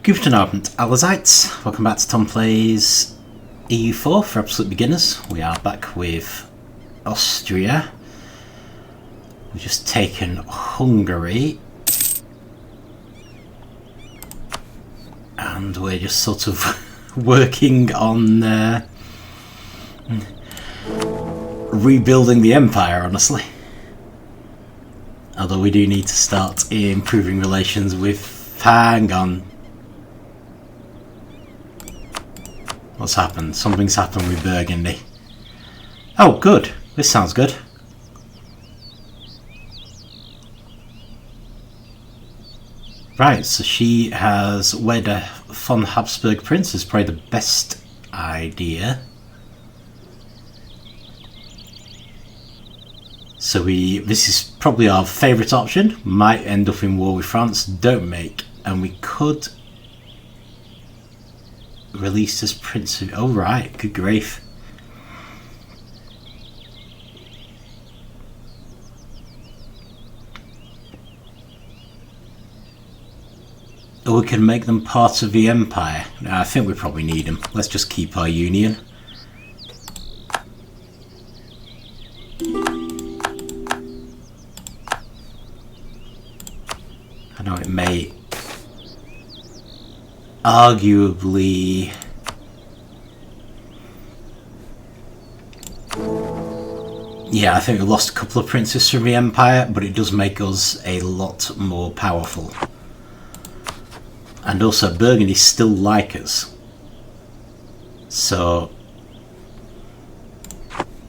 Guten Abend, Allerseits. Welcome back to Tom Plays EU4 for absolute beginners. We are back with Austria. We've just taken Hungary. And we're just sort of working on rebuilding the empire, honestly. Although we do need to start improving relations with... Hang on. What's happened? Something's happened with Burgundy. Oh, good. This sounds good. Right, so she has wed a von Habsburg prince. Is probably the best idea. So this is probably our favourite option. Might end up in war with France. Don't make. And we could release as prince of... Oh right, good grief. Or we can make them part of the empire. I think we probably need them. Let's just keep our union. I know it may arguably I think we lost a couple of princes from the empire, but it does make us a lot more powerful. And also Burgundy still like us, so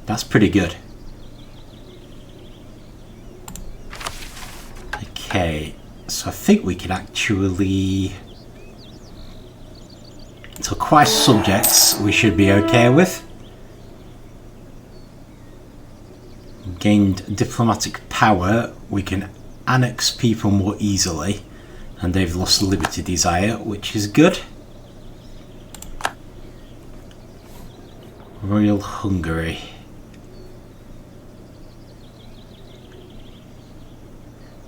that's pretty good. Okay, so I think we can actually... So quite subjects we should be okay with. Gained diplomatic power, we can annex people more easily, and they've lost liberty desire, which is good. Royal Hungary.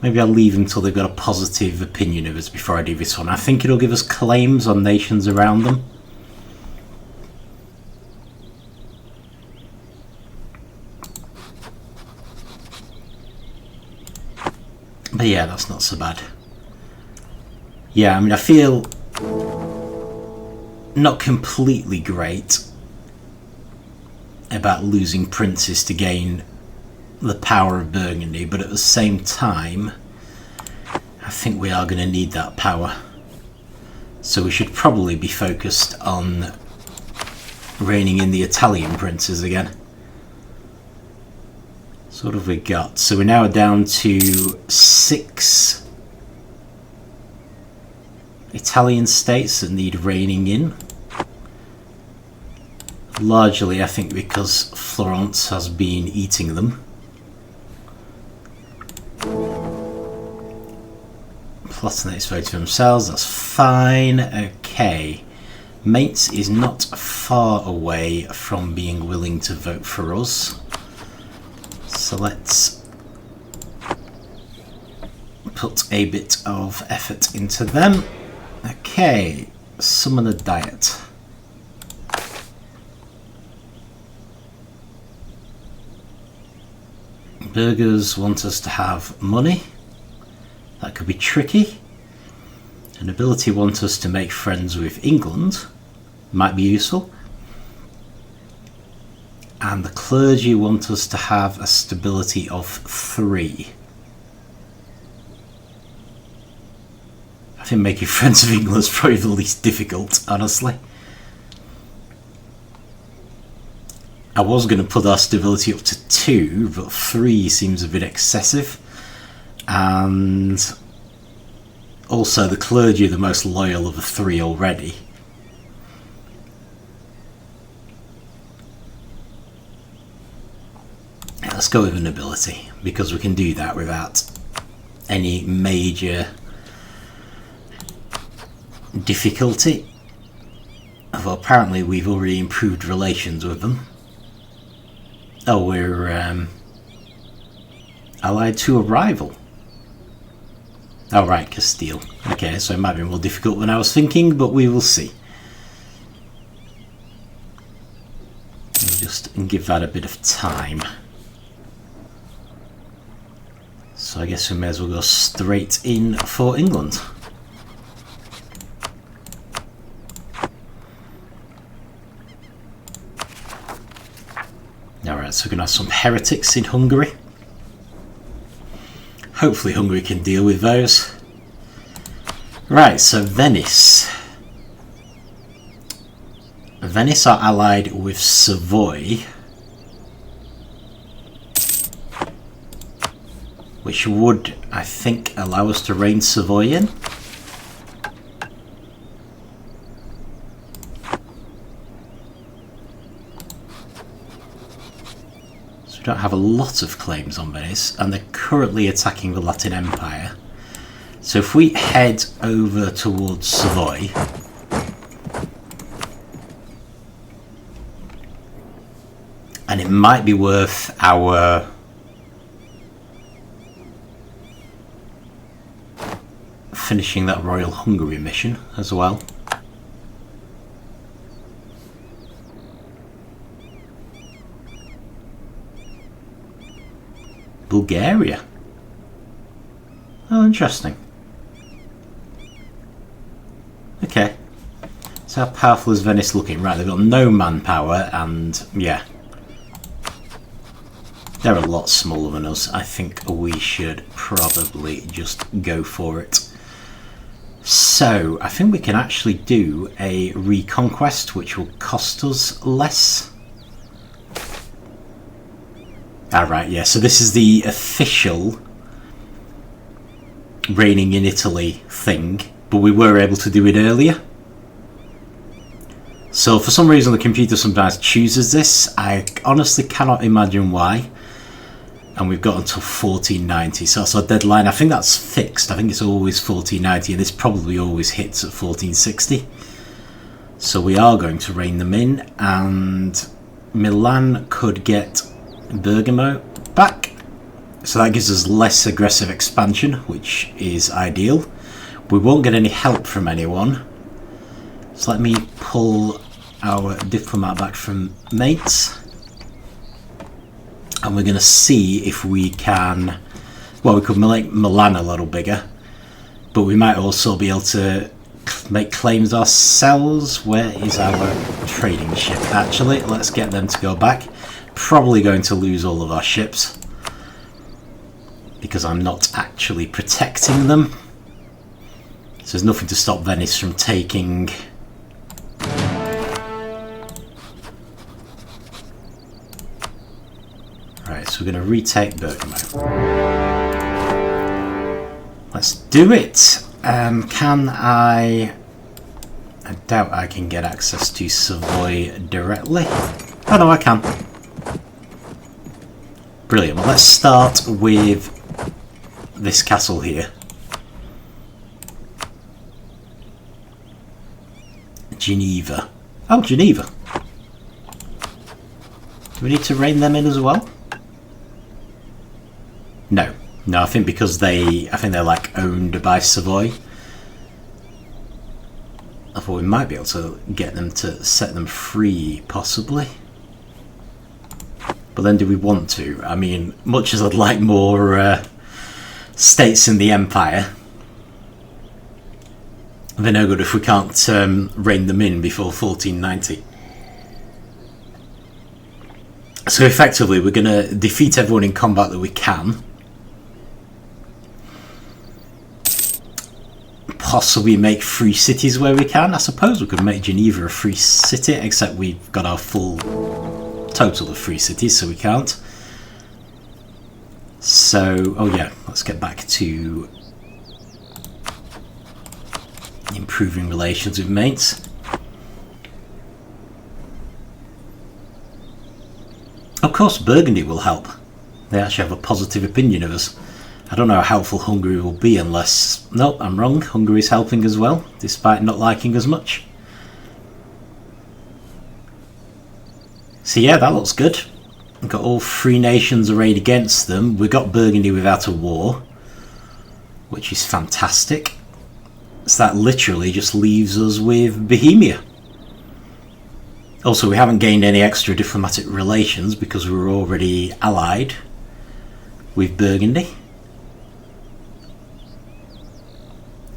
Maybe I'll leave until they've got a positive opinion of us before I do this one. I think it'll give us claims on nations around them. But yeah, that's not so bad. Yeah, I mean, I feel not completely great about losing princes to gain the power of Burgundy, but at the same time I think we are going to need that power, so we should probably be focused on reining in the Italian princes again. So what have we got? So we're now down to 6 Italian states that need reining in. Largely I think because Florence has been eating them. Palatinate vote for themselves, that's fine. Okay, Mainz is not far away from being willing to vote for us, so let's put a bit of effort into them. Okay, summon a diet. Burghers want us to have money. That could be tricky. The nobility want us to make friends with England. Might be useful. And the clergy want us to have a stability of 3. I think making friends with England is probably the least difficult, honestly. I was going to put our stability up to 2, but 3 seems a bit excessive. And also the clergy are the most loyal of the 3 already. Let's go with the nobility, because we can do that without any major difficulty. Although apparently we've already improved relations with them. Oh, we're allied to a rival. Oh right, Castile. Okay, so it might be more difficult than I was thinking, but we will see. We'll just give that a bit of time. So I guess we may as well go straight in for England. Alright, so we're going to have some heretics in Hungary. Hopefully Hungary can deal with those. Right, so Venice. Venice are allied with Savoy, which would, I think, allow us to reign Savoy in. We don't have a lot of claims on Venice, and they're currently attacking the Latin Empire. So if we head over towards Savoy, and it might be worth our finishing that Royal Hungary mission as well. Bulgaria. Oh, interesting. Okay. So how powerful is Venice looking? Right, they've got no manpower and, yeah. They're a lot smaller than us. I think we should probably just go for it. So, I think we can actually do a reconquest, which will cost us less. Alright, yeah, so this is the official reigning in Italy thing, but we were able to do it earlier. So for some reason the computer sometimes chooses this. I honestly cannot imagine why. And we've got until 1490, so that's our deadline. I think that's fixed. I think it's always 1490, and this probably always hits at 1460. So we are going to rein them in, and Milan could get Bergamo back. So that gives us less aggressive expansion, which is ideal. We won't get any help from anyone. So let me pull our diplomat back from Mainz. And we're going to see if we can, well, we could make Milan a little bigger, but we might also be able to make claims ourselves. Where is our trading ship? Actually, let's get them to go back. Probably going to lose all of our ships because I'm not actually protecting them. So there's nothing to stop Venice from taking. Right, so we're going to retake Bergamo. Let's do it! Can I doubt I can get access to Savoy directly. Oh no, I can. Brilliant. Well, let's start with this castle here. Geneva. Oh, Geneva. Do we need to rein them in as well? No. No, I think because they're like owned by Savoy. I thought we might be able to get them to set them free, possibly. But then do we want to? I mean, much as I'd like more states in the empire, they're no good if we can't rein them in before 1490. So effectively we're going to defeat everyone in combat that we can. Possibly make free cities where we can. I suppose we could make Geneva a free city, except we've got our full total of free cities, so we can't. So, oh yeah, let's get back to improving relations with mates. Of course, Burgundy will help. They actually have a positive opinion of us. I don't know how helpful Hungary will be unless... No, I'm wrong. Hungary's helping as well, despite not liking us much. So yeah, that looks good. We've got all three nations arrayed against them. We've got Burgundy without a war, which is fantastic. So that literally just leaves us with Bohemia. Also, we haven't gained any extra diplomatic relations because we were already allied with Burgundy.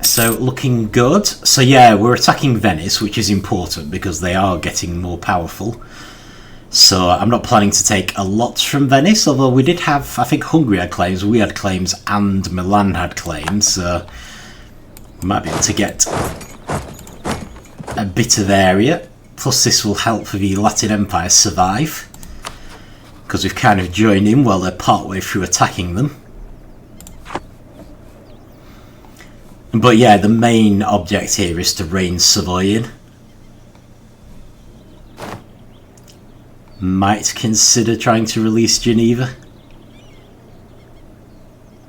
So, looking good. So yeah, we're attacking Venice, which is important because they are getting more powerful. So I'm not planning to take a lot from Venice, although we did have, I think Hungary had claims, we had claims, and Milan had claims, so we might be able to get a bit of area. Plus this will help the Latin Empire survive, because we've kind of joined in while they're partway through attacking them. But yeah, the main object here is to rein Savoy in. Might consider trying to release Geneva.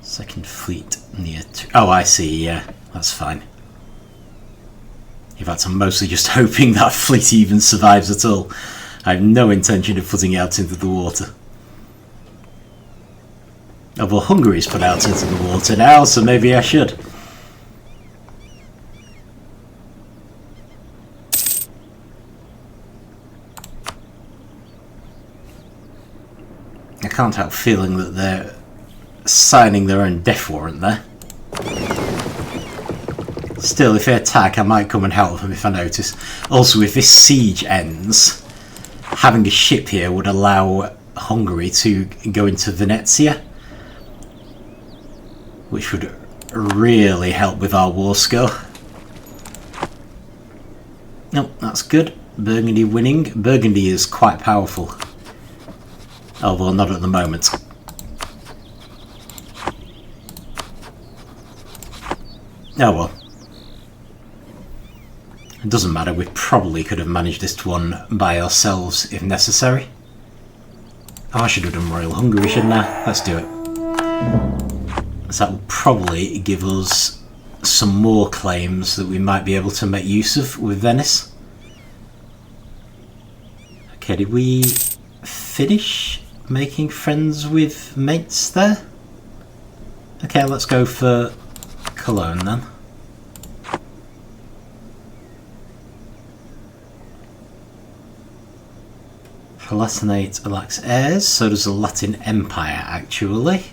Second fleet near... Oh, I see, yeah, that's fine. In fact, I'm mostly just hoping that fleet even survives at all. I have no intention of putting it out into the water. Oh, well, Hungary's put out into the water now, so maybe I should. I can't help feeling that they're signing their own death warrant there. Still, if they attack, I might come and help them if I notice. Also, if this siege ends, having a ship here would allow Hungary to go into Venezia, which would really help with our war score. No, that's good. Burgundy winning. Burgundy is quite powerful. Oh, well, not at the moment. Oh well. It doesn't matter, we probably could have managed this one by ourselves if necessary. Oh, I should have done Royal Hungary, shouldn't I? Let's do it. So that will probably give us some more claims that we might be able to make use of with Venice. Okay, did we finish making friends with mates there? Okay, let's go for Cologne then. Palatinate elects heirs, so does the Latin Empire actually.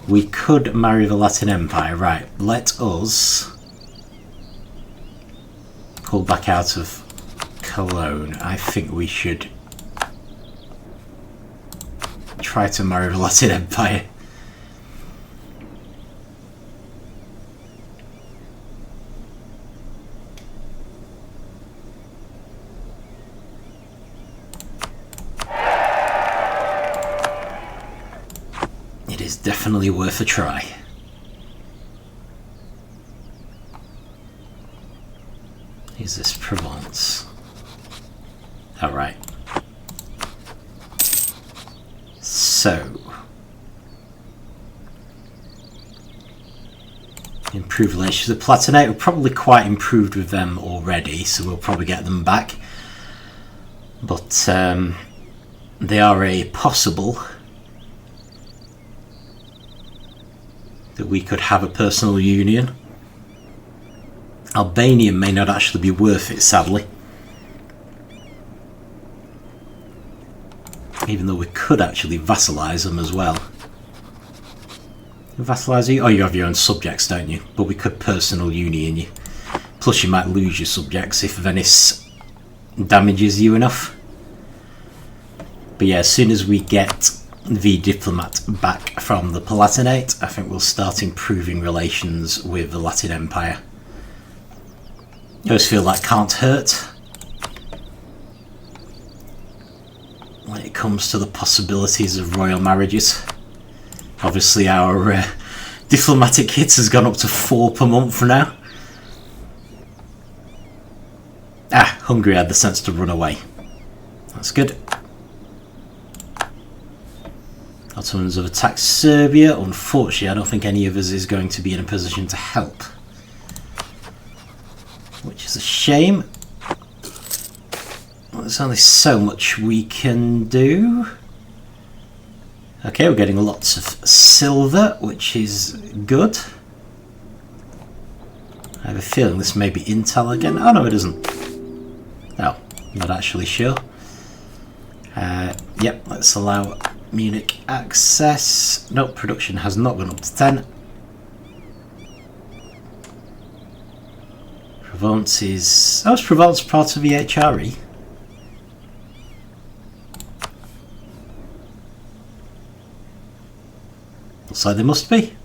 We could marry the Latin Empire, right, let us pull back out of Cologne. I think we should try to marry the Latin Empire. It is definitely worth a try. Is this Provence? Alright. So, improved relations with the Palatinate. We're probably quite improved with them already, so we'll probably get them back. But they are a possible that we could have a personal union. Albania may not actually be worth it, sadly. Even though we could actually vassalise them as well. Vassalise you? Oh, you have your own subjects, don't you? But we could personal union you. Plus you might lose your subjects if Venice damages you enough. But yeah, as soon as we get the diplomat back from the Palatinate, I think we'll start improving relations with the Latin Empire. I always feel that can't hurt when it comes to the possibilities of royal marriages. Obviously our diplomatic hit has gone up to 4 per month now. Ah, Hungary had the sense to run away. That's good. Ottomans have attacked Serbia. Unfortunately, I don't think any of us is going to be in a position to help, which is a shame. Well, there's only so much we can do. Okay, we're getting lots of silver, which is good. I have a feeling this may be intel again. Oh no, it isn't. No, not actually sure. Yep, let's allow Munich access. Nope, production has not gone up to 10. Provence is... Oh, is Provence part of EHRE? Looks like they must be.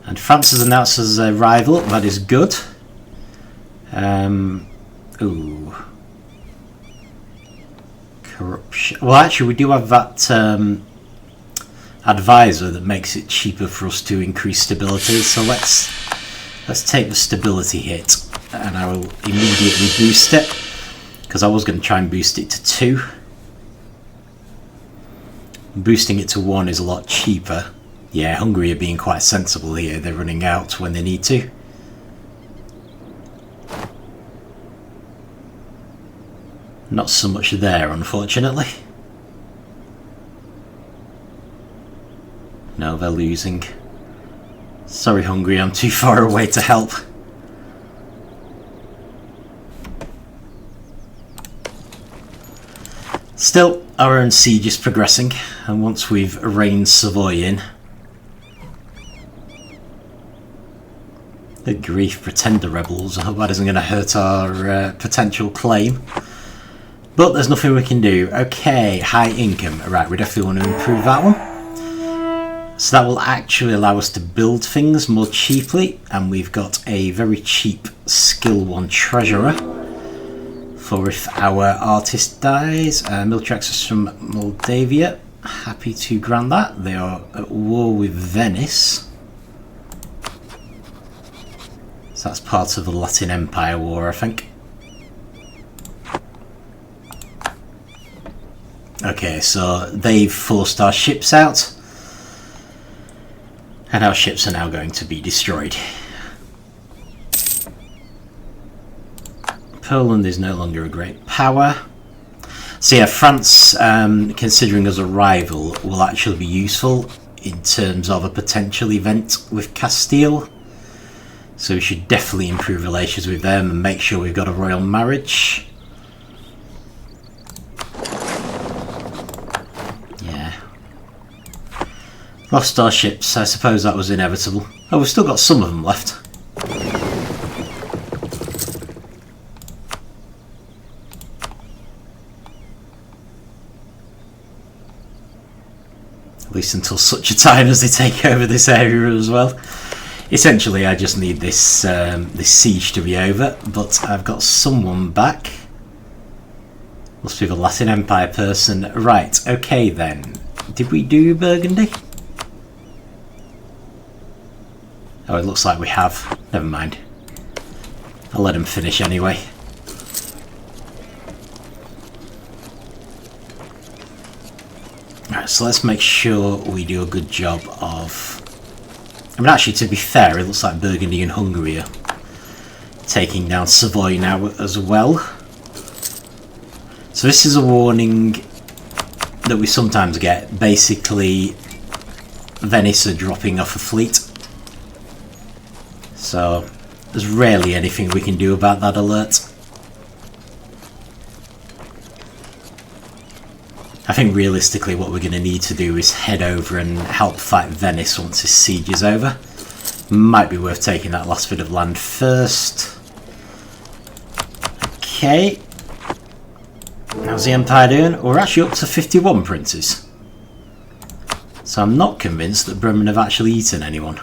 And France has announced as a rival. That is good. Ooh. Corruption. Well, actually, we do have that advisor that makes it cheaper for us to increase stability. So let's take the stability hit, and I will immediately boost it, because I was going to try and boost it to 2. Boosting it to 1 is a lot cheaper. Yeah, Hungary are being quite sensible here. They're running out when they need to. Not so much there, unfortunately. No, they're losing. Sorry, Hungary, I'm too far away to help. Still, our own siege is progressing, and once we've reined Savoy in... Good grief, pretender rebels. I hope that isn't going to hurt our potential claim. But there's nothing we can do. Okay, high income. Right, we definitely want to improve that one. So that will actually allow us to build things more cheaply. And we've got a very cheap skill 1 treasurer for if our artist dies. Military access from Moldavia. Happy to grant that. They are at war with Venice. So that's part of the Latin Empire War, I think. Okay, so they've forced our ships out, and our ships are now going to be destroyed. Poland is no longer a great power. So yeah, France, considering us a rival, will actually be useful in terms of a potential event with Castile. So we should definitely improve relations with them and make sure we've got a royal marriage. Yeah. Lost our ships, I suppose that was inevitable. Oh, we've still got some of them left. At least until such a time as they take over this area as well. Essentially, I just need this this siege to be over, but I've got someone back. Must be the Latin Empire person. Right, okay then. Did we do Burgundy? Oh, it looks like we have. Never mind. I'll let him finish anyway. Right, so let's make sure we do a good job of... I mean, actually, to be fair, it looks like Burgundy and Hungary are taking down Savoy now as well. So this is a warning that we sometimes get. Basically, Venice are dropping off a fleet. So there's rarely anything we can do about that alert. I think realistically what we're going to need to do is head over and help fight Venice once this siege is over. Might be worth taking that last bit of land first. Okay. How's the Empire doing? We're actually up to 51 princes. So I'm not convinced that Bremen have actually eaten anyone.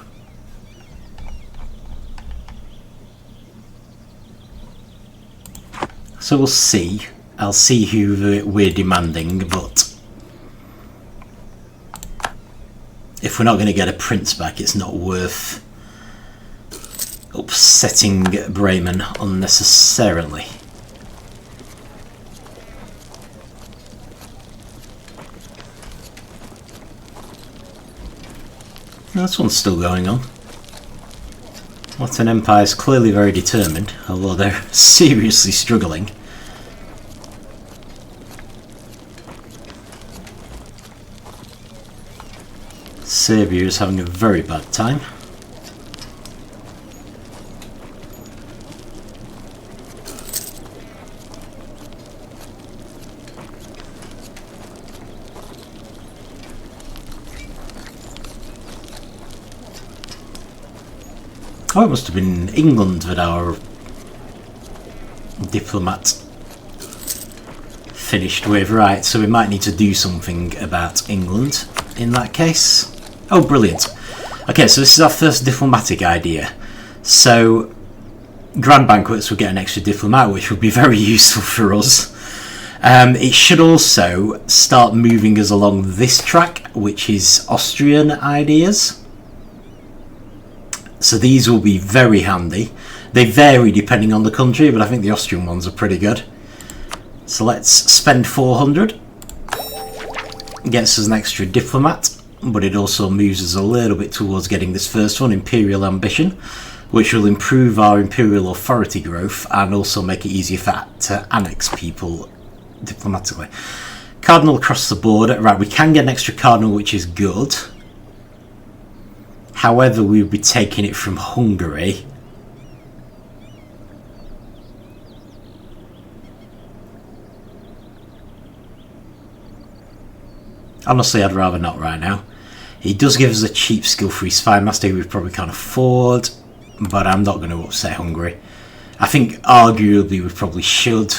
So we'll see. I'll see who we're demanding, but if we're not going to get a prince back, it's not worth upsetting Bremen unnecessarily. This one's still going on. Latin Empire is clearly very determined, although they're seriously struggling. Serbia is having a very bad time. Oh, it must have been England that our diplomat finished with. Right, so we might need to do something about England in that case. Oh, brilliant. Okay, so this is our first diplomatic idea. So, grand banquets will get an extra diplomat, which would be very useful for us. It should also start moving us along this track, which is Austrian ideas. So these will be very handy. They vary depending on the country, but I think the Austrian ones are pretty good. So let's spend 400. Gets us an extra diplomat, but it also moves us a little bit towards getting this first one, Imperial Ambition, which will improve our Imperial Authority growth and also make it easier to annex people diplomatically. Cardinal across the border. Right, we can get an extra cardinal, which is good. However, we would be taking it from Hungary. Honestly, I'd rather not right now. He does give us a cheap skill-free spy master we probably can't afford, but I'm not going to upset Hungary. I think arguably we probably should.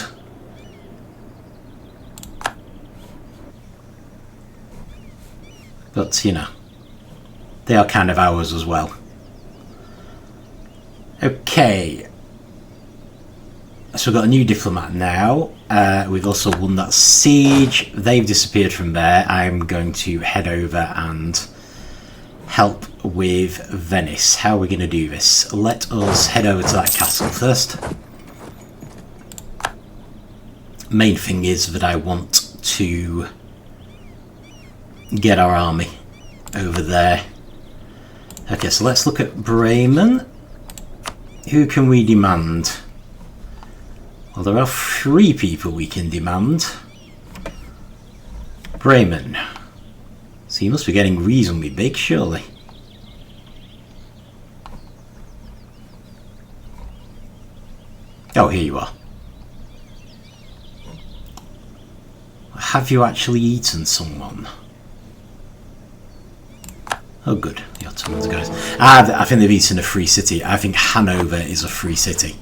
But, you know, they are kind of ours as well. Okay. So we've got a new diplomat now. We've also won that siege. They've disappeared from there. I'm going to head over and help with Venice. How are we going to do this? Let us head over to that castle first. Main thing is that I want to get our army over there. Okay, so let's look at Bremen. Who can we demand? Well, there are 3 people we can demand. Bremen. So you must be getting reasonably big, surely. Oh, here you are. Have you actually eaten someone? Oh, good. The Ottomans, guys. I think they've eaten a free city. I think Hanover is a free city.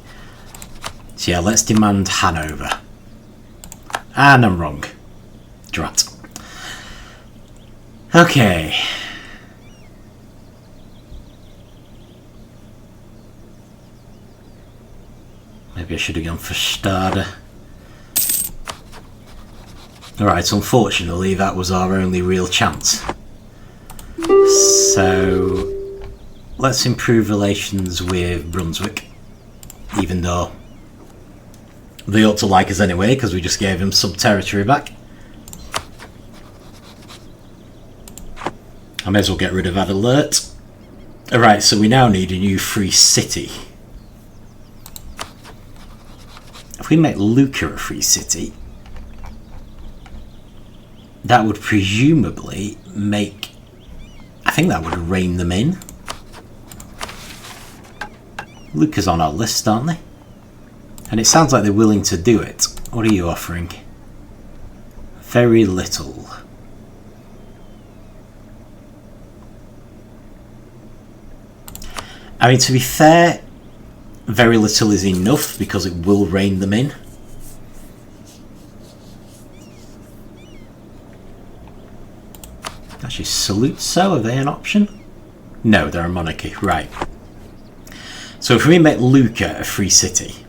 So yeah, let's demand Hanover. And I'm wrong. Drat. Okay. Maybe I should have gone for Stade. Alright, unfortunately that was our only real chance. So let's improve relations with Brunswick, even though they ought to like us anyway because we just gave them some territory back. I may as well get rid of that alert. Alright, so we now need a new free city. If we make Lucca a free city, that would presumably make... I think that would rein them in. Lucca's on our list, aren't they? And it sounds like they're willing to do it. What are you offering? Very little. I mean, to be fair, very little is enough because it will rein them in. Actually, Saluzzo, are they an option? No, they're a monarchy, right. So if we make Lucca a free city,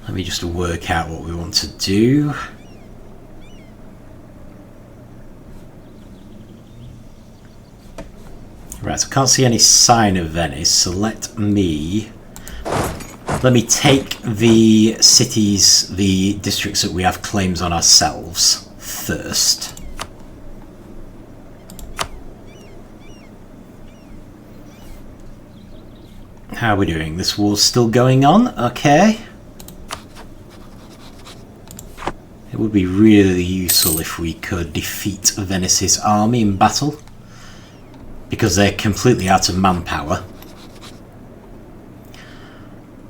let me just work out what we want to do. Right, so I can't see any sign of Venice, so let me take the cities, the districts that we have claims on ourselves first. How are we doing? This war's still going on, okay. It would be really useful if we could defeat Venice's army in battle, because they're completely out of manpower.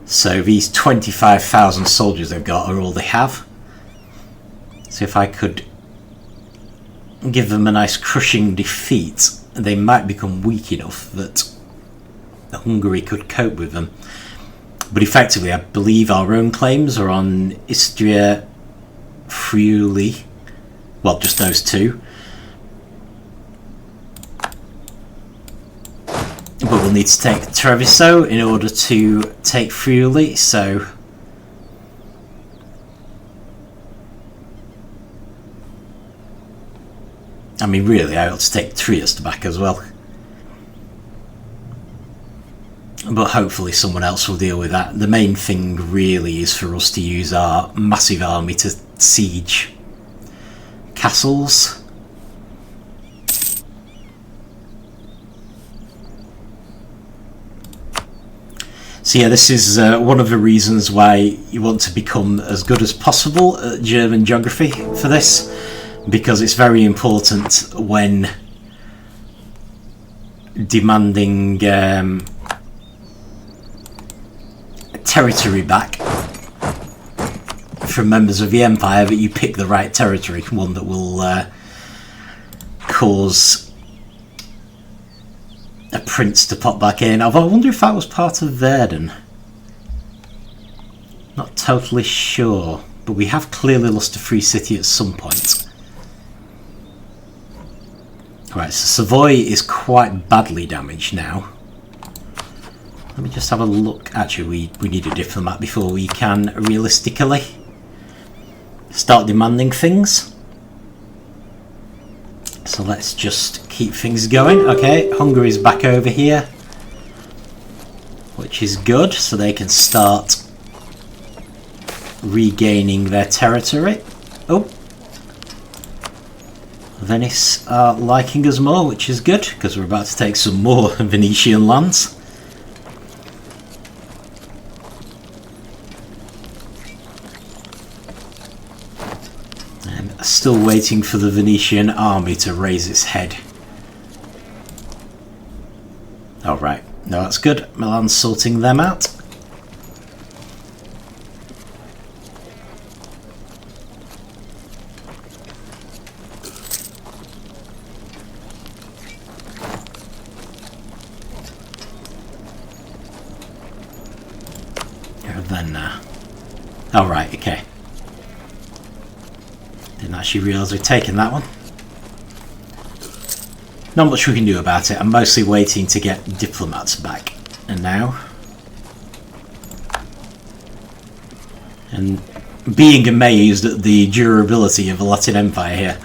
So these 25,000 soldiers they've got are all they have. So if I could give them a nice crushing defeat, they might become weak enough that Hungary could cope with them. But effectively, I believe our own claims are on Istria, Friuli, well, just those two. But we'll need to take Treviso in order to take Friuli, so... I mean, really, I ought to take Trieste back as well. But hopefully someone else will deal with that. The main thing really is for us to use our massive army to siege castles. So yeah, this is one of the reasons why you want to become as good as possible at German geography for this, because it's very important when demanding territory back from members of the empire that you pick the right territory, one that will cause a prince to pop back in. Although I wonder if that was part of Verden. Not totally sure, but we have clearly lost a free city at some point. Right, so Savoy is quite badly damaged now. Let me just have a look. Actually, we need a diplomat before we can realistically start demanding things. So let's just keep things going. Okay, Hungary's back over here, which is good, so they can start regaining their territory. Oh, Venice are liking us more, which is good, because we're about to take some more Venetian lands. Still waiting for the Venetian army to raise its head. Alright, no, that's good. Milan's sorting them out. And then, alright, okay. Didn't actually realise we'd taken that one. Not much we can do about it. I'm mostly waiting to get diplomats back. And now... and being amazed at the durability of the Latin Empire here.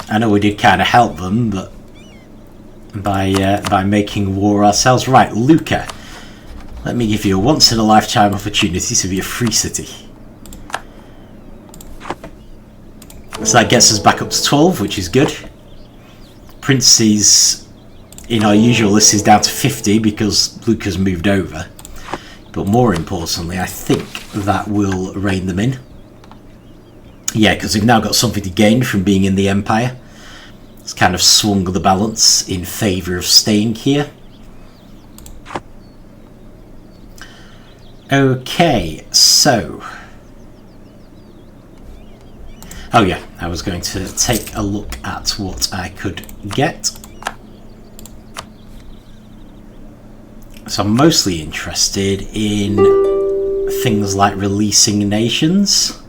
I know we did kind of help them, but by making war ourselves. Right, Lucca. Let me give you a once-in-a-lifetime opportunity to be a free city. So that gets us back up to 12, which is good. Princes in our usual list is down to 50 because Lucca's moved over. But more importantly, I think that will rein them in. Yeah, because we've now got something to gain from being in the Empire. It's kind of swung the balance in favour of staying here. Okay, so... oh yeah, I was going to take a look at what I could get. So I'm mostly interested in things like releasing nations.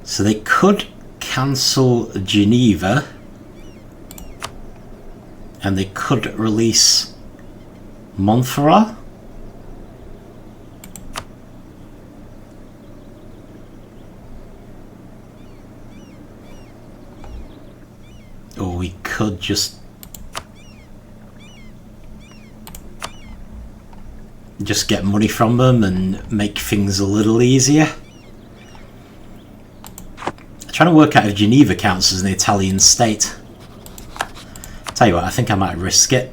So they could cancel Geneva, and they could release Montferrat. Or we could just get money from them and make things a little easier. trying to work out if Geneva counts as an Italian state. Tell you what, I think I might risk it.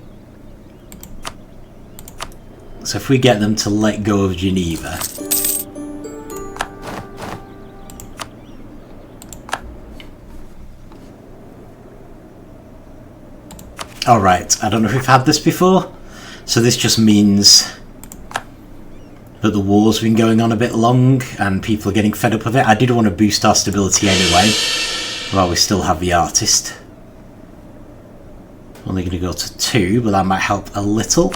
So if we get them to let go of Geneva... Alright, I don't know if we've had this before. So this just means that the war's been going on a bit long and people are getting fed up with it. I did want to boost our stability anyway, while we still have the artist. Only going to go to 2, but that might help a little.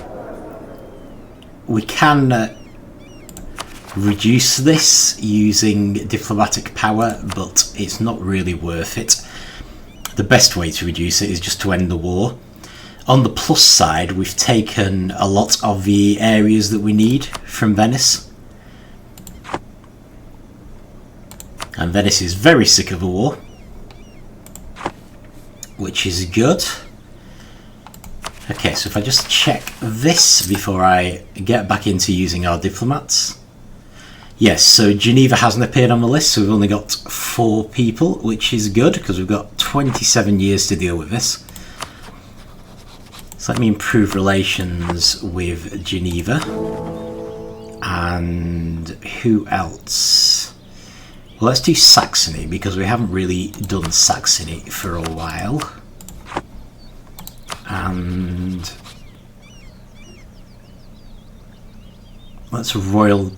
We can reduce this using diplomatic power, but it's not really worth it. The best way to reduce it is just to end the war. On the plus side, we've taken a lot of the areas that we need from Venice. And Venice is very sick of the war, which is good. Okay, so if I just check this before I get back into using our diplomats. Yes, so Geneva hasn't appeared on the list, so we've only got 4 people, which is good because we've got 27 years to deal with this. So let me improve relations with Geneva. And who else? Well, let's do Saxony because we haven't really done Saxony for a while. And let's royal...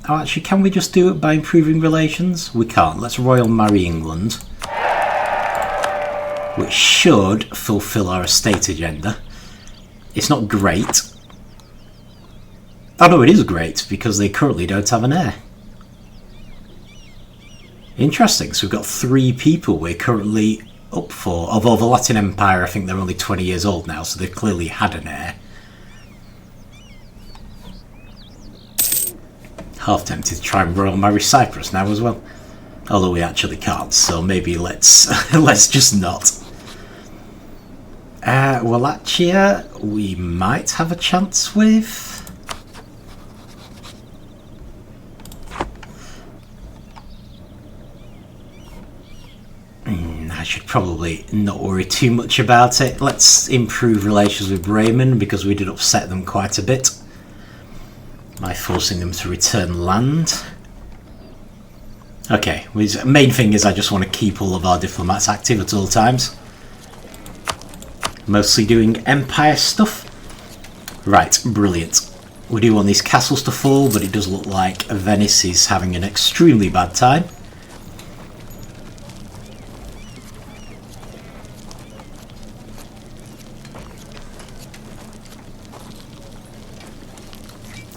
Oh, actually, can we just do it by improving relations? We can't. Let's royal marry England, which should fulfill our estate agenda. It's not great. Oh no, it is great, because they currently don't have an heir. Interesting, so we've got 3 people we're currently up for. Although the Latin Empire, I think they're only 20 years old now, so they've clearly had an heir. Half tempted to try and royal marry Cyprus now as well. Although we actually can't, so maybe let's let's just not. Wallachia, we might have a chance with. I should probably not worry too much about it. Let's improve relations with Bremen because we did upset them quite a bit by forcing them to return land. Okay, the main thing is I just want to keep all of our diplomats active at all times. Mostly doing empire stuff. Right, brilliant. We do want these castles to fall, but it does look like Venice is having an extremely bad time.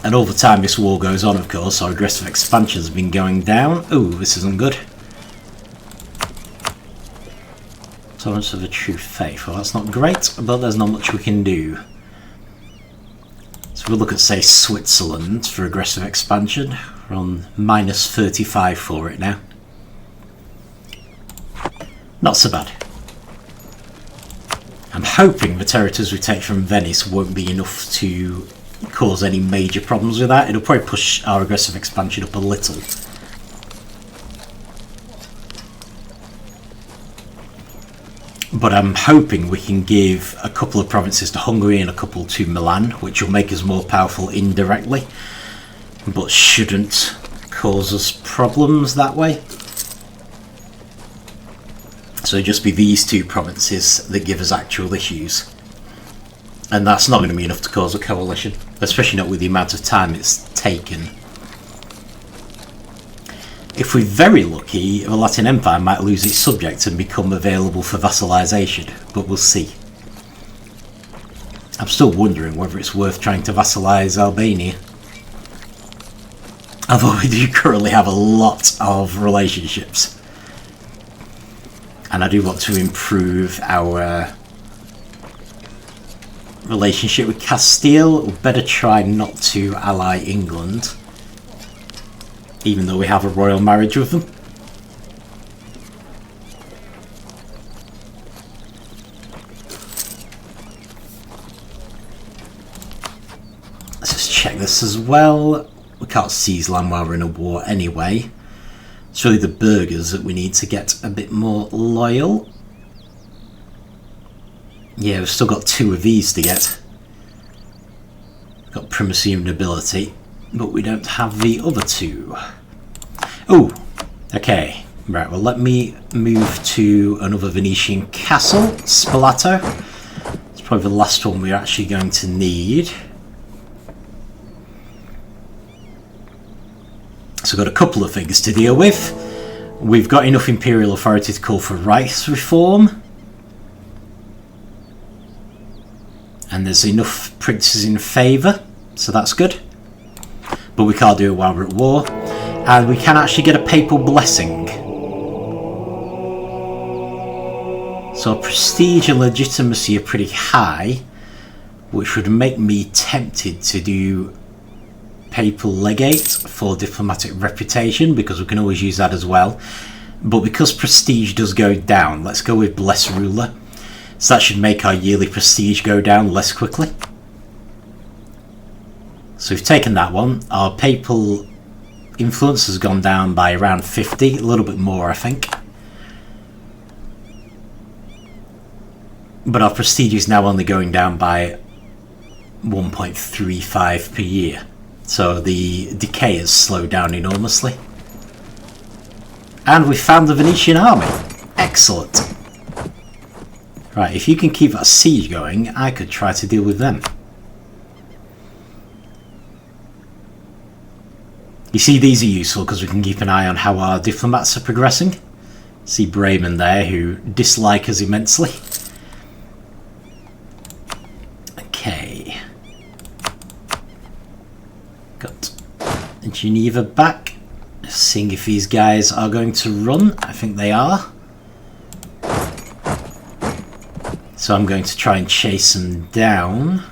And over time this war goes on, of course, our aggressive expansion has been going down. Ooh, this isn't good. Tolerance of a true faith. Well, that's not great, but there's not much we can do. So we'll look at, say, Switzerland for aggressive expansion. We're on -35 for it now. Not so bad. I'm hoping the territories we take from Venice won't be enough to cause any major problems with that. It'll probably push our aggressive expansion up a little. But I'm hoping we can give a couple of provinces to Hungary and a couple to Milan, which will make us more powerful indirectly, but shouldn't cause us problems that way. So it'll just be these 2 provinces that give us actual issues. And that's not going to be enough to cause a coalition, especially not with the amount of time it's taken. If we're very lucky, the Latin Empire might lose its subjects and become available for vassalisation, but we'll see. I'm still wondering whether it's worth trying to vassalise Albania. Although we do currently have a lot of relationships. And I do want to improve our relationship with Castile. We'd better try not to ally England, even though we have a royal marriage with them. Let's just check this as well. We can't seize land while we're in a war anyway, It's really the burghers that we need to get a bit more loyal. Yeah, we've still got 2 of these to get. Got primacy and nobility, but we don't have the other 2. Oh, okay. Right, well, let me move to another Venetian castle, Spalato. It's probably the last one we're actually going to need. So we've got a couple of things to deal with. We've got enough imperial authority to call for rights reform. And there's enough princes in favour, so that's good. But we can't do it while we're at war. And we can actually get a papal blessing. So prestige and legitimacy are pretty high, which would make me tempted to do papal legate for diplomatic reputation, because we can always use that as well. But because prestige does go down, let's go with bless ruler. So that should make our yearly prestige go down less quickly. So we've taken that one. Our papal influence has gone down by around 50, a little bit more I think. But our prestige is now only going down by 1.35 per year. So the decay has slowed down enormously. And we found the Venetian army. Excellent. Right, if you can keep that siege going, I could try to deal with them. You see, these are useful because we can keep an eye on how our diplomats are progressing. See Bremen there, who dislike us immensely. Okay. Got Geneva back. Seeing if these guys are going to run. I think they are. So I'm going to try and chase them down.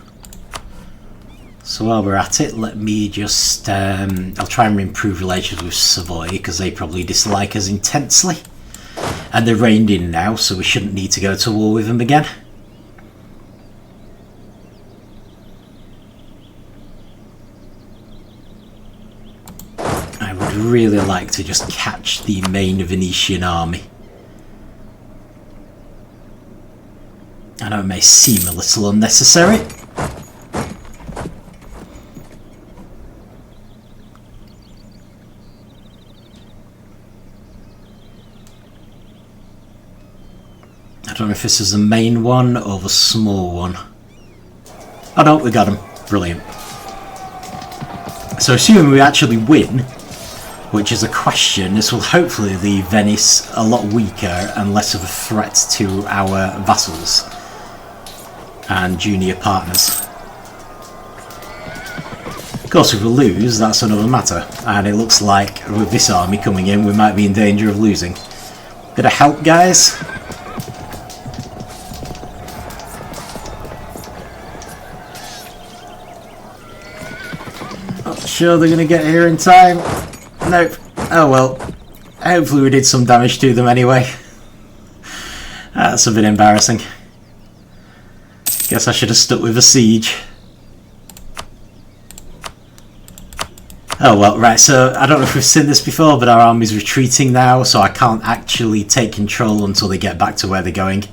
So while we're at it, let me just... I'll try and improve relations with Savoy, because they probably dislike us intensely. And they're reined in now, so we shouldn't need to go to war with them again. I would really like to just catch the main Venetian army. I know it may seem a little unnecessary. I don't know if this is the main one or the small one. Oh no, we got him. Brilliant. So assuming we actually win, which is a question, this will hopefully leave Venice a lot weaker and less of a threat to our vassals and junior partners. Of course, if we lose, that's another matter, and it looks like with this army coming in, we might be in danger of losing. Bit of help, guys. Not sure they're going to get here in time. Nope. Oh well. Hopefully we did some damage to them anyway. That's a bit embarrassing. Guess I should have stuck with a siege. Oh well, right, so I don't know if we've seen this before, but our army's retreating now, so I can't actually take control until they get back to where they're going.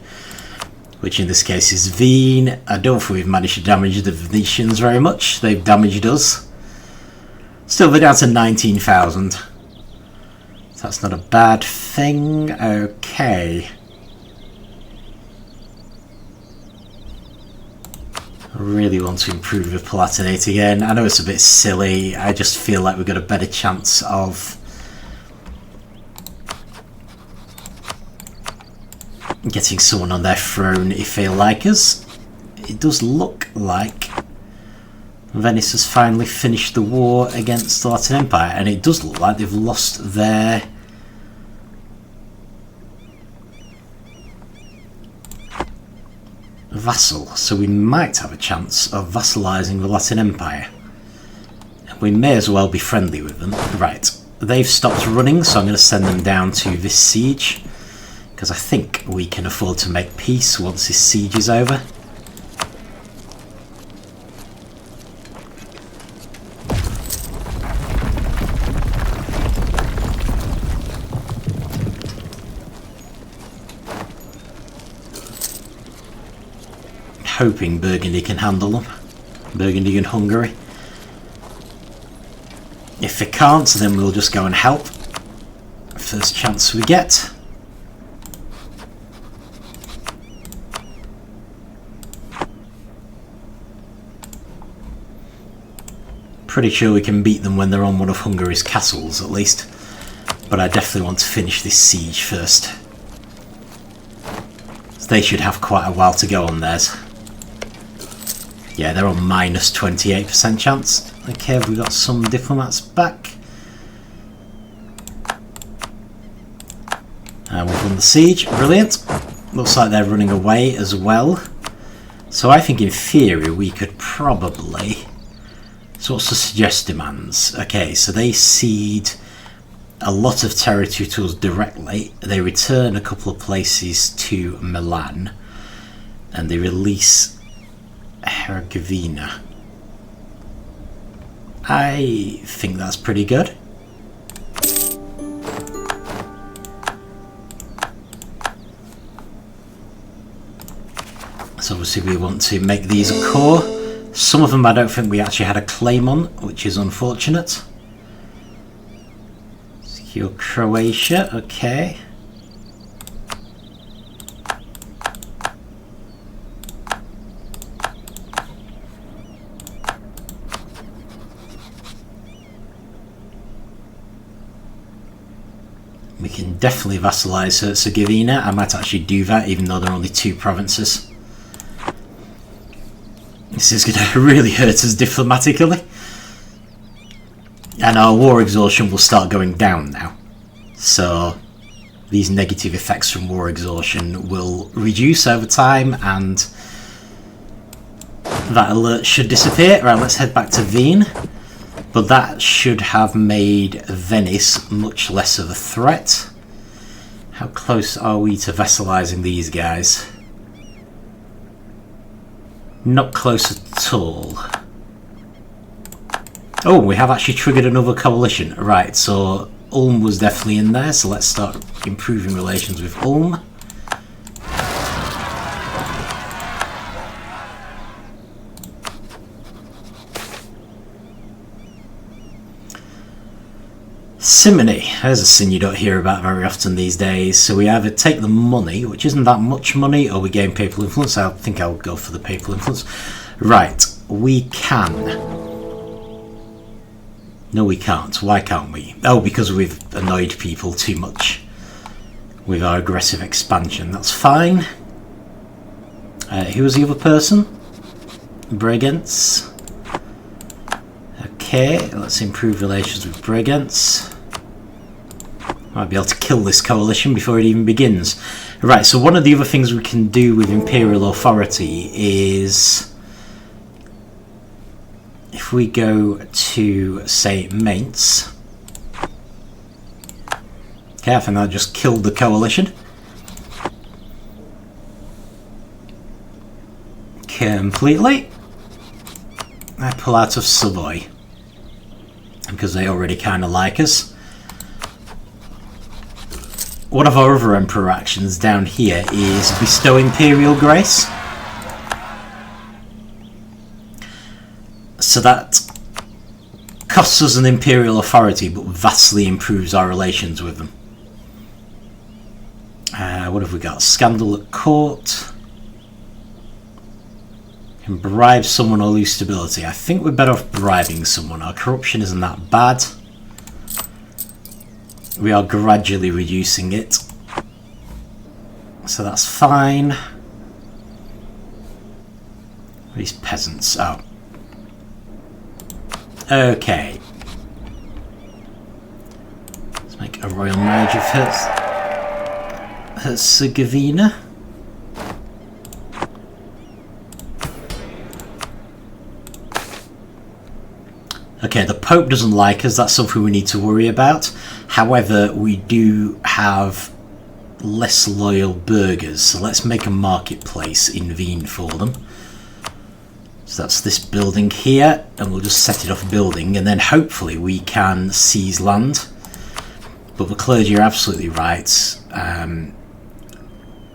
Which in this case is Veen. I don't think we've managed to damage the Venetians very much. They've damaged us. Still, they're down to 19,000. So that's not a bad thing. Okay. I really want to improve the Palatinate again. I know it's a bit silly. I just feel like we've got a better chance of getting someone on their throne if they like us. It does look like Venice has finally finished the war against the Latin Empire, and it does look like they've lost their vassal, so we might have a chance of vassalising the Latin Empire. We may as well be friendly with them. Right, they've stopped running, so I'm going to send them down to this siege, because I think we can afford to make peace once this siege is over. hoping Burgundy can handle them. Burgundy and Hungary. If they can't, then we'll just go and help. First chance we get. Pretty sure we can beat them when they're on one of Hungary's castles, at least. But I definitely want to finish this siege first. So they should have quite a while to go on theirs. Yeah, they're on minus 28% chance. Okay, have we got some diplomats back? And we've won the siege. Brilliant. Looks like they're running away as well. So I think in theory we could probably... So what's the suggest demands? Okay, so they cede a lot of territory to us directly. They return a couple of places to Milan. And they release Herzegovina. I think that's pretty good. So obviously we want to make these a core. Some of them I don't think we actually had a claim on, which is unfortunate. Secure Croatia, okay. We can definitely vassalize Herzegovina. I might actually do that, even though they're only 2 provinces. This is going to really hurt us diplomatically. And our war exhaustion will start going down now. So these negative effects from war exhaustion will reduce over time, and that alert should disappear. Right, let's head back to Wien. But that should have made Venice much less of a threat. How close are we to vassalizing these guys? Not close at all. Oh, we have actually triggered another coalition. Right, so Ulm was definitely in there, so let's start improving relations with Ulm. Simony, there's a sin you don't hear about very often these days. So we either take the money, which isn't that much money, or we gain papal influence. I think I'll go for the papal influence. Right, we can. No, we can't. Why can't we? Oh, because we've annoyed people too much with our aggressive expansion. That's fine. Who was the other person? Brigance. Okay, let's improve relations with Brigance. Might be able to kill this coalition before it even begins. Right, so one of the other things we can do with Imperial Authority is... if we go to, say, Mainz... Okay, I think that just killed the coalition. Completely. I pull out of Savoy. Because they already kind of like us. One of our other Emperor actions down here is Bestow Imperial Grace. So that costs us an Imperial Authority, but vastly improves our relations with them. What have we got? Scandal at Court. Can bribe someone or lose stability. I think we're better off bribing someone. Our corruption isn't that bad. We are gradually reducing it. So that's fine. These peasants. Oh. Okay. Let's make a royal marriage of Herzegovina. Okay, the Pope doesn't like us, that's something we need to worry about. However, we do have less loyal burghers, so let's make a marketplace in Wien for them. So that's this building here, and we'll just set it off building, and then hopefully we can seize land. But the clergy are absolutely right.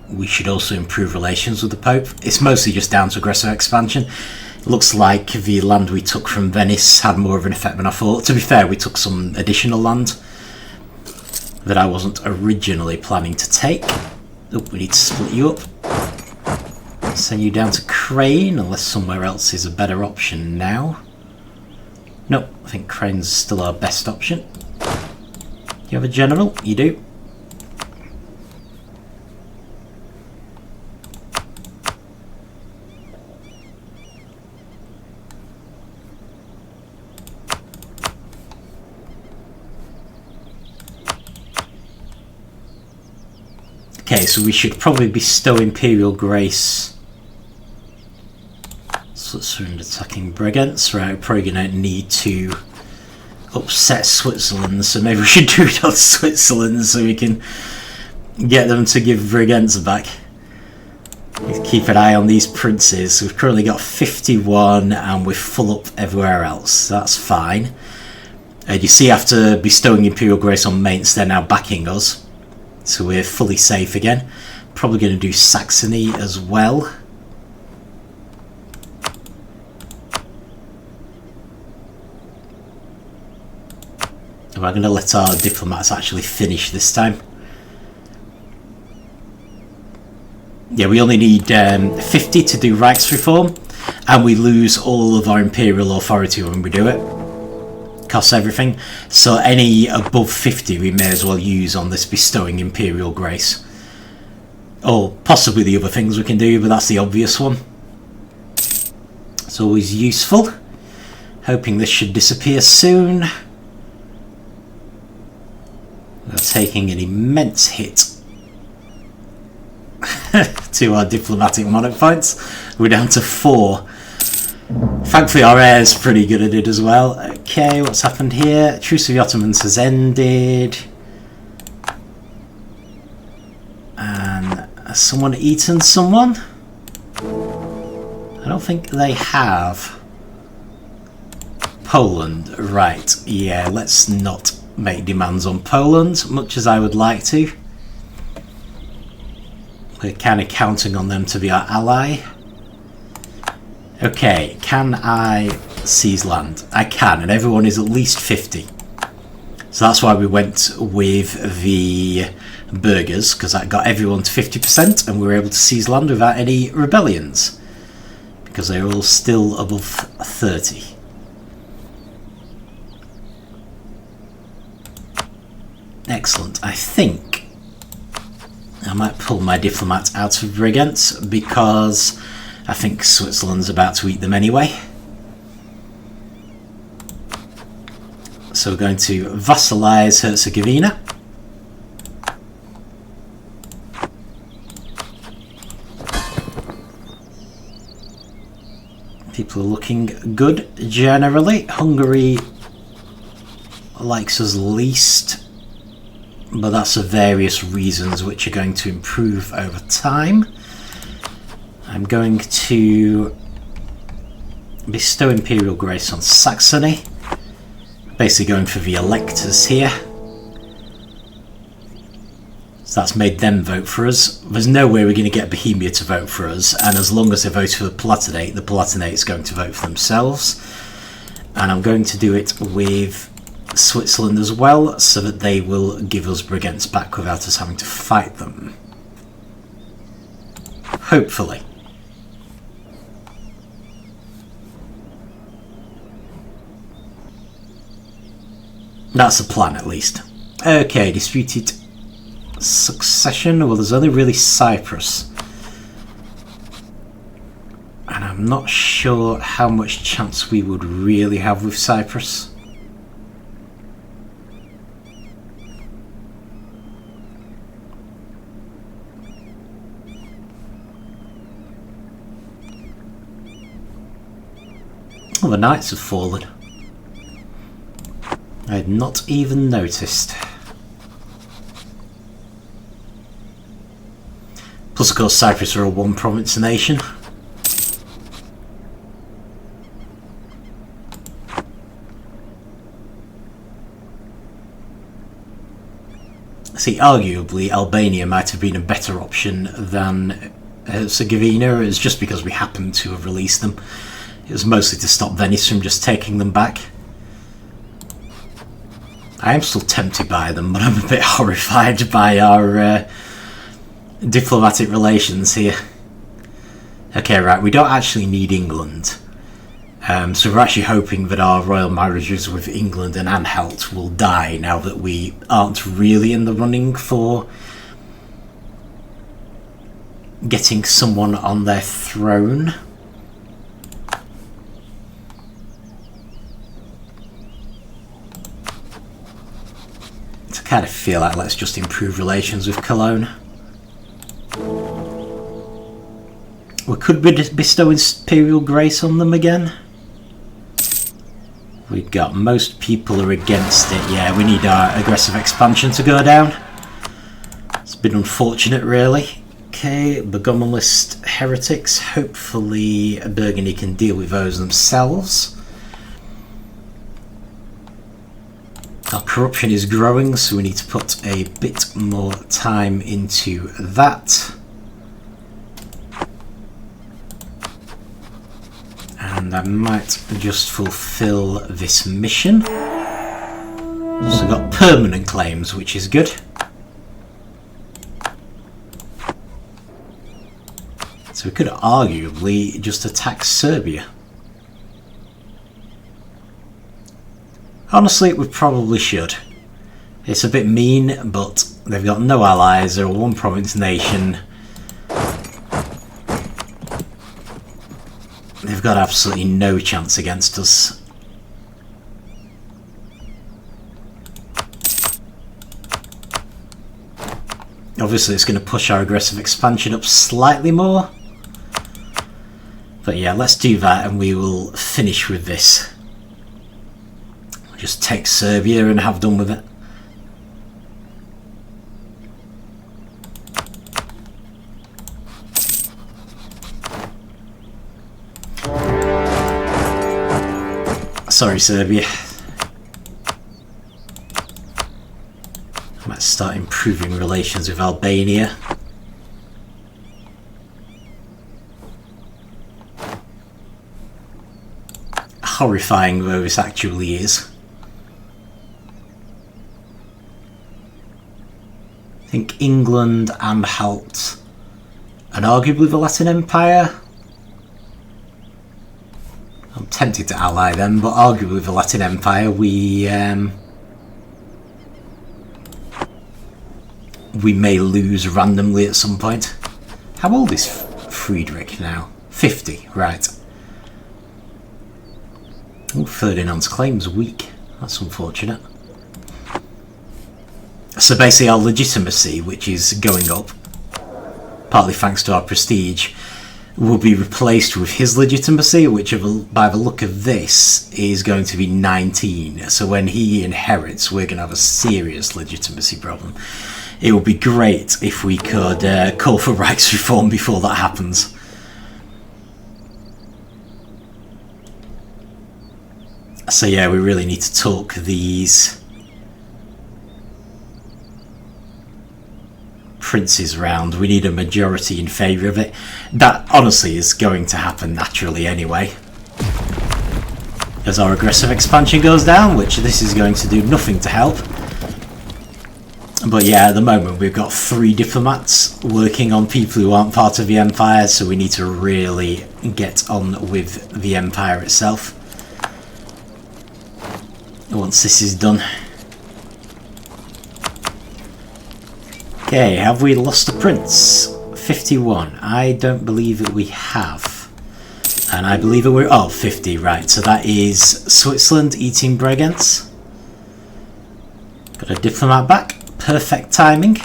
we should also improve relations with the Pope. It's mostly just down to aggressive expansion. It looks like the land we took from Venice had more of an effect than I thought. To be fair, we took some additional land that I wasn't originally planning to take. Oh, we need to split you up. Send you down to Crane, unless somewhere else is a better option now. Nope, I think Crane's still our best option. Do you have a general? You do. Okay, so we should probably bestow Imperial Grace. Switzerland attacking Bregenz. Right, we're probably going to need to upset Switzerland, so maybe we should do it on Switzerland so we can get them to give Bregenz back. Keep an eye on these princes. We've currently got 51 and we're full up everywhere else. That's fine. You see, after bestowing Imperial Grace on Mainz, they're now backing us. So we're fully safe again. Probably going to do Saxony as well. Am I going to let our diplomats actually finish this time? Yeah, we only need 50 to do rights reform, and we lose all of our imperial authority when we do it. Costs everything. So any above 50 we may as well use on this bestowing Imperial Grace. Or possibly the other things we can do, but that's the obvious one. It's always useful. Hoping this should disappear soon. We're taking an immense hit to our diplomatic monarch points. We're down to 4. Thankfully our heir's pretty good at it as well. Okay, what's happened here? Truce of the Ottomans has ended. And has someone eaten someone? I don't think they have. Poland, right. Yeah, let's not make demands on Poland, much as I would like to. We're kind of counting on them to be our ally. Okay, can I seize land? I can, and everyone is at least 50. So that's why we went with the burghers, because that got everyone to 50%, and we were able to seize land without any rebellions, because they're all still above 30. Excellent. I think I might pull my diplomat out of Bregenz, because I think Switzerland's about to eat them anyway. So we're going to vassalize Herzegovina. People are looking good generally. Hungary likes us least, but that's for various reasons which are going to improve over time. I'm going to bestow Imperial Grace on Saxony. Basically going for the electors here. So that's made them vote for us. There's no way we're going to get Bohemia to vote for us, and as long as they vote for the Palatinate is going to vote for themselves. And I'm going to do it with Switzerland as well, so that they will give us Bregenz back without us having to fight them. Hopefully. That's the plan, at least. Okay, disputed succession. Well, there's only really Cyprus. And I'm not sure how much chance we would really have with Cyprus. Oh, the knights have fallen. I had not even noticed. Plus, of course, Cyprus are a one-province nation. See, arguably Albania might have been a better option than Herzegovina. It's just because we happened to have released them. It was mostly to stop Venice from just taking them back. I am still tempted by them, but I'm a bit horrified by our diplomatic relations here. Okay, right, we don't actually need England. So we're actually hoping that our royal marriages with England and Anhalt will die now that we aren't really in the running for getting someone on their throne. So I kind of feel like let's just improve relations with Cologne. We could bestow Imperial Grace on them again. We've got most people are against it. Yeah, we need our aggressive expansion to go down. It's been unfortunate, really. Okay, Burgundy heretics. Hopefully Burgundy can deal with those themselves. Our corruption is growing, so we need to put a bit more time into that. And I might just fulfill this mission. So we've got permanent claims, which is good. So we could arguably just attack Serbia. Honestly, we probably should. It's a bit mean, but they've got no allies, they're a one province nation. They've got absolutely no chance against us. Obviously it's going to push our aggressive expansion up slightly more. But yeah, let's do that and we will finish with this. Just take Serbia and have done with it. Sorry, Serbia. I might start improving relations with Albania. Horrifying though this actually is. I think England, Anhalt, and arguably the Latin Empire. I'm tempted to ally them, but arguably the Latin Empire, we may lose randomly at some point. How old is Friedrich now? 50, right. Oh, Ferdinand's claim's weak. That's unfortunate. So basically our legitimacy, which is going up, partly thanks to our prestige, will be replaced with his legitimacy, which by the look of this is going to be 19. So when he inherits, we're going to have a serious legitimacy problem. It would be great if we could call for Reichsreform before that happens. So yeah, we really need to talk these princes round. We need a majority in favour of it. That honestly is going to happen naturally anyway, as our aggressive expansion goes down, which this is going to do nothing to help. But yeah, at the moment we've got 3 diplomats working on people who aren't part of the empire, so we need to really get on with the empire itself once this is done. Okay, have we lost a prince? 51. I don't believe that we have. And I believe that we're... oh, 50, right. So that is Switzerland eating Bregenz. Got a diplomat back. Perfect timing.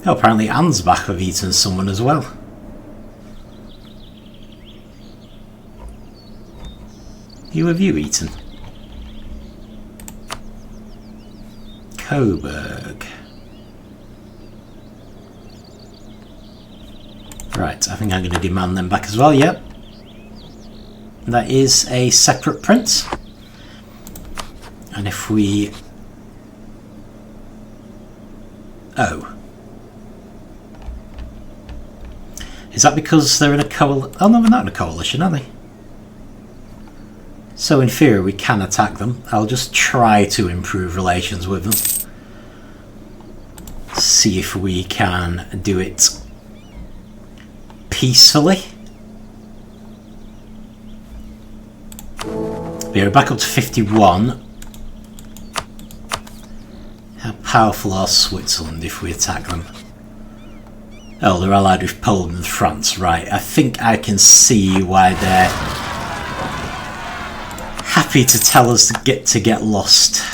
Oh, apparently Ansbach have eaten someone as well. Who have you eaten? Coburg. Right, I think I'm going to demand them back as well, yep. That is a separate prince. And if we... Oh. Is that because they're in a coalition? Oh no, we're not in a coalition, are they? So in theory we can attack them. I'll just try to improve relations with them. See if we can do it peacefully. We're back up to 51. How powerful are Switzerland if we attack them? Oh, they're allied with Poland and France, right. I think I can see why they're happy to tell us to get lost.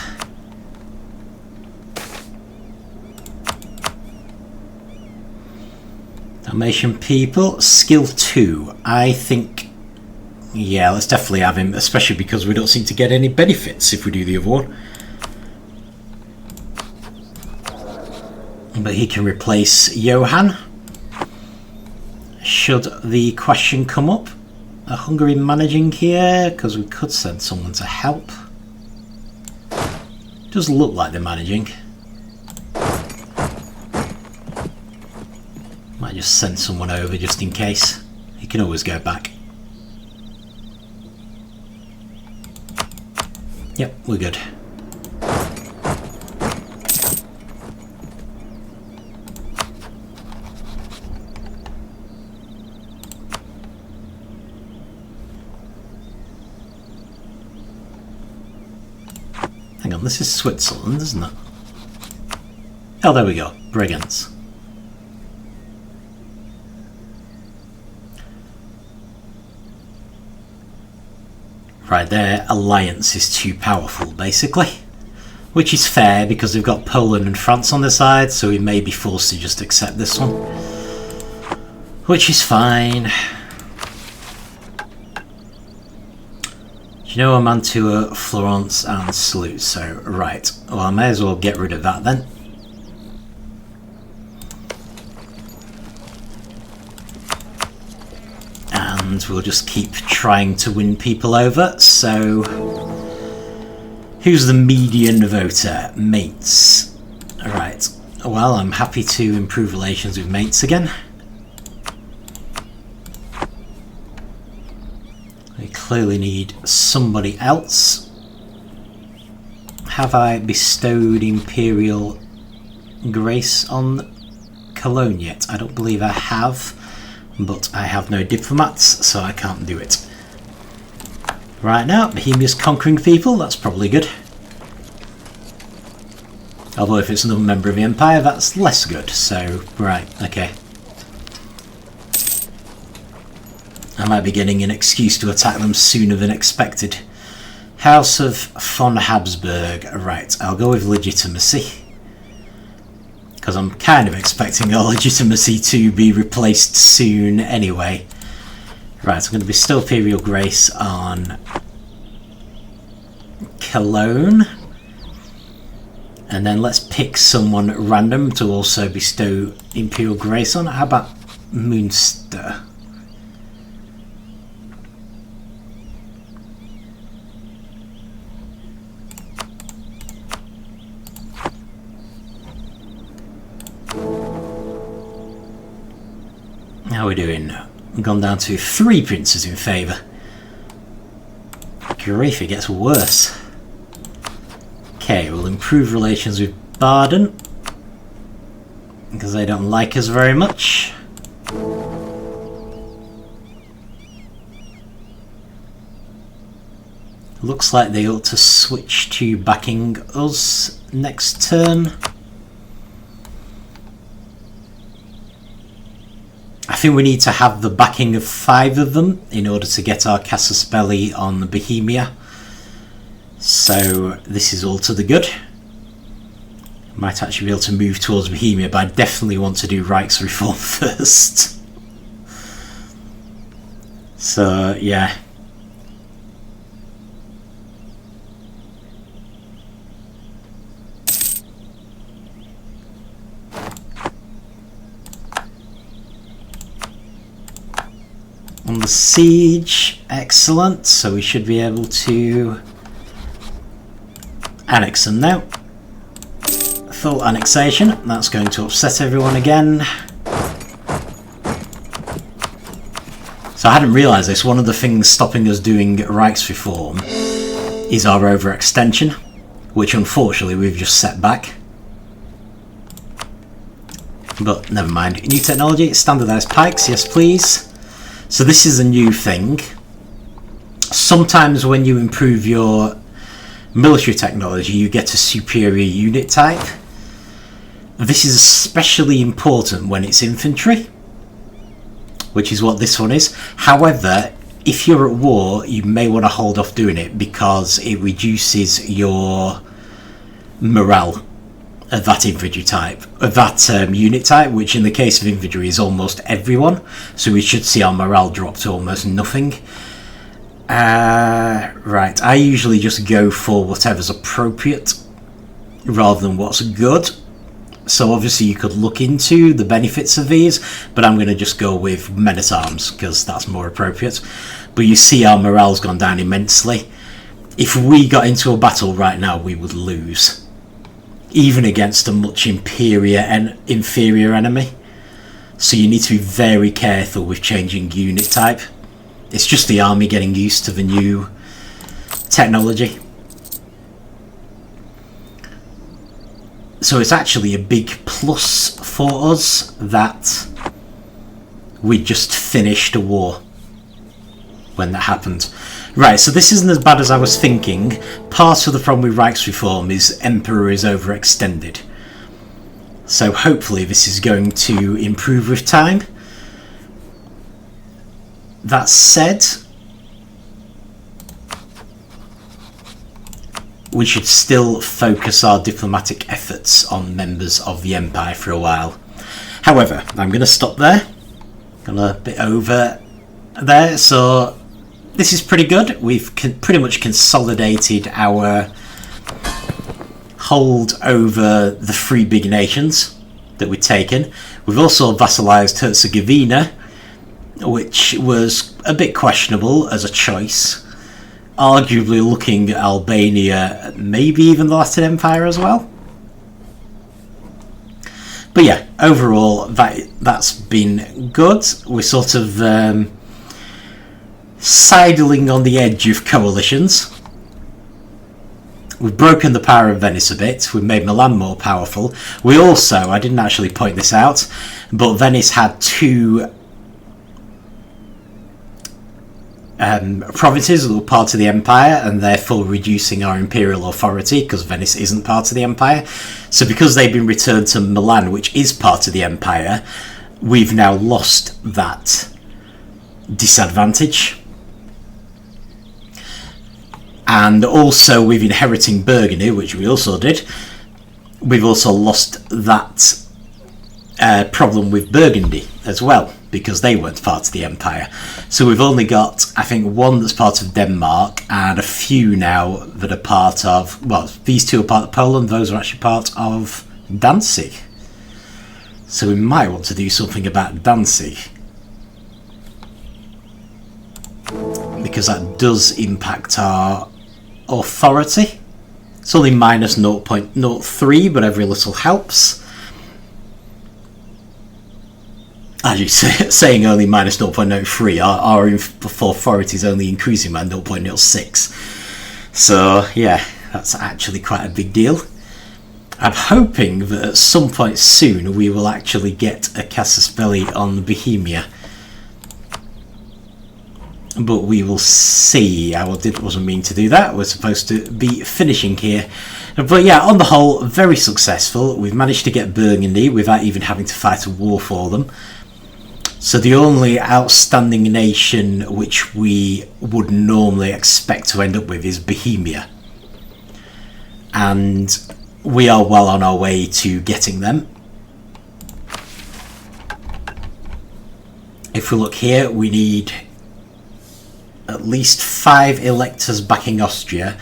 Dalmatian people, skill 2. I think, yeah, let's definitely have him, especially because we don't seem to get any benefits if we do the other one. But he can replace Johann. Should the question come up. Are Hungary managing here? Because we could send someone to help. Does look like they're managing. Might just send someone over just in case. He can always go back. Yep, we're good. Hang on, this is Switzerland, isn't it? Oh, there we go. Brigands. Right, their alliance is too powerful, basically. Which is fair, because they've got Poland and France on their side, so we may be forced to just accept this one. Which is fine. Genoa, Mantua, Florence and Salute. So, right. Well, I may as well get rid of that then. And we'll just keep trying to win people over. So, who's the median voter? Mates. Right. Well, I'm happy to improve relations with mates again. We clearly need somebody else. Have I bestowed Imperial Grace on Cologne yet? I don't believe I have, but I have no diplomats, so I can't do it. Right now, Bohemia's conquering people, that's probably good. Although if it's another member of the Empire, that's less good, so, right, okay. I might be getting an excuse to attack them sooner than expected. House of von Habsburg. Right, I'll go with legitimacy. Because I'm kind of expecting our legitimacy to be replaced soon anyway. Right, I'm going to bestow Imperial Grace on Cologne. And then let's pick someone random to also bestow Imperial Grace on. How about Münster? How are we doing? We've gone down to 3 princes in favour. Grief, it gets worse. Okay, we'll improve relations with Baden, because they don't like us very much. Looks like they ought to switch to backing us next turn. I think we need to have the backing of 5 of them in order to get our casus belli on Bohemia. So this is all to the good. Might actually be able to move towards Bohemia, but I definitely want to do Reichsreform first. So yeah. On the siege, excellent, so we should be able to Annex them now. Full annexation. That's going to upset everyone again. So I hadn't realised this. One of the things stopping us doing Reichsreform is our overextension, which unfortunately we've just set back. But never mind. New technology, standardised pikes, yes please. So this is a new thing. Sometimes when you improve your military technology, you get a superior unit type. This is especially important when it's infantry, which is what this one is. However, if you're at war, you may want to hold off doing it because it reduces your morale of that infantry type, of that unit type, which in the case of infantry is almost everyone. So we should see our morale drop to almost nothing. Right, I usually just go for whatever's appropriate rather than what's good. So obviously you could look into the benefits of these, but I'm going to just go with men-at-arms because that's more appropriate. But you see our morale's gone down immensely. If we got into a battle right now, we would lose, even against a much inferior enemy. So you need to be very careful with changing unit type. It's just the army getting used to the new technology. So it's actually a big plus for us that we just finished a war when that happened. Right, so this isn't as bad as I was thinking. Part of the problem with Reichsreform is Emperor is overextended. So hopefully this is going to improve with time. That said, we should still focus our diplomatic efforts on members of the Empire for a while. However, I'm going to stop there. Gone a bit over there, so this is pretty good. We've pretty much consolidated our hold over the 3 big nations that we've taken. We've also vassalised Herzegovina, which was a bit questionable as a choice. Arguably looking at Albania, maybe even the Latin Empire as well. But yeah, overall that's been good. We're sort of sidling on the edge of coalitions. We've broken the power of Venice a bit. We've made Milan more powerful. We also, I didn't actually point this out, but Venice had 2 provinces that were part of the empire, and therefore reducing our imperial authority because Venice isn't part of the empire. So because they've been returned to Milan, which is part of the empire, we've now lost that disadvantage. And also with inheriting Burgundy, which we also did, we've also lost that problem with Burgundy as well, because they weren't part of the empire. So we've only got, I think, 1 that's part of Denmark and a few now that are part of, well, these 2 are part of Poland, those are actually part of Danzig. So we might want to do something about Danzig, because that does impact our authority. It's only minus 0.03, but every little helps. As you say, saying only minus 0.03, our authority is only increasing by 0.06. So yeah, that's actually quite a big deal. I'm hoping that at some point soon we will actually get a casus belli on Bohemia. But we will see. I wasn't mean to do that. We're supposed to be finishing here. But yeah, on the whole, very successful. We've managed to get Burgundy without even having to fight a war for them. So the only outstanding nation which we would normally expect to end up with is Bohemia. And we are well on our way to getting them. If we look here, we need at least 5 electors backing Austria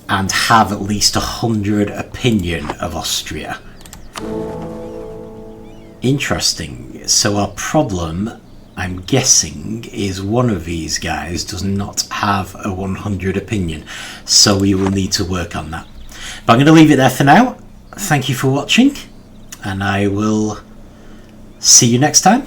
and have at least 100 opinion of Austria. Interesting. So our problem, I'm guessing, is one of these guys does not have a 100 opinion. So we will need to work on that. But I'm going to leave it there for now. Thank you for watching, and I will see you next time.